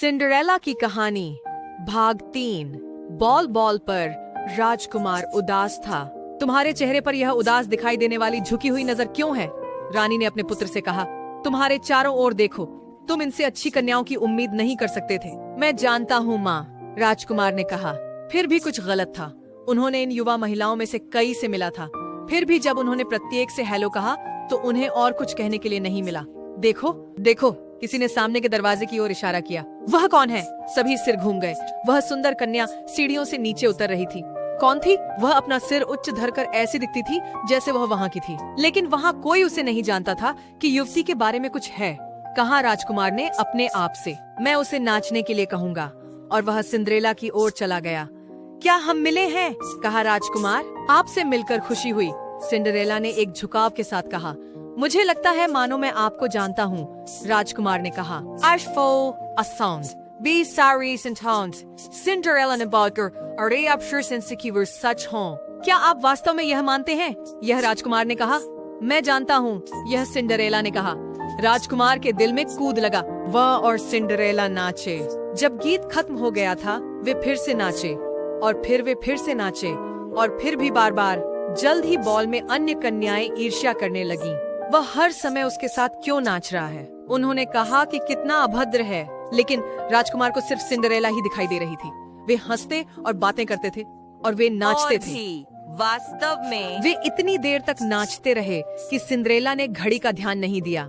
Cinderella की कहानी भाग 3। बॉल बॉल पर राजकुमार उदास था। तुम्हारे चेहरे पर यह उदास दिखाई देने वाली झुकी हुई नजर क्यों है? रानी ने अपने पुत्र से कहा। तुम्हारे चारों ओर देखो, तुम इनसे अच्छी कन्याओं की उम्मीद नहीं कर सकते थे। मैं जानता हूँ माँ, राजकुमार ने कहा। फिर भी कुछ गलत था। उन्होंने इन युवा महिलाओं में से कई से मिला था। फिर भी जब उन्होंने प्रत्येक से हेलो कहा तो उन्हें और कुछ कहने के लिए नहीं मिला। देखो देखो, किसी ने सामने के दरवाजे की ओर इशारा किया। वह कौन है? सभी सिर घूम गए। वह सुंदर कन्या सीढ़ियों से नीचे उतर रही थी। कौन थी? वह अपना सिर उच्च धरकर ऐसी दिखती थी जैसे वह वहाँ की थी, लेकिन वहाँ कोई उसे नहीं जानता था कि युवती के बारे में कुछ है। कहा राजकुमार ने अपने आप से। मैं उसे नाचने के लिए कहूँगा। और वह सिंड्रेला की ओर चला गया। क्या हम मिले हैं? कहा राजकुमार। आपसे मिलकर खुशी हुई, सिंड्रेला ने एक झुकाव के साथ कहा। मुझे लगता है मानो मैं आपको जानता हूँ, राजकुमार ने कहा। सिंड्रेला ने बोलकर, अरे आप शुर सच हो? क्या आप वास्तव में यह मानते हैं? यह राजकुमार ने कहा। मैं जानता हूँ, यह सिंड्रेला ने कहा। राजकुमार के दिल में कूद लगा। वह और सिंड्रेला नाचे। जब गीत खत्म हो गया था, वे फिर से नाचे और फिर वे फिर से नाचे और फिर भी बार बार। जल्द ही बॉल में अन्य कन्याएं ईर्ष्या करने लगी। वह हर समय उसके साथ क्यों नाच रहा है? उन्होंने कहा कि कितना अभद्र है, लेकिन राजकुमार को सिर्फ सिंड्रेला ही दिखाई दे रही थी। वे हंसते और बातें करते थे और वे नाचते थे। वास्तव में वे इतनी देर तक नाचते रहे कि सिंड्रेला ने घड़ी का ध्यान नहीं दिया।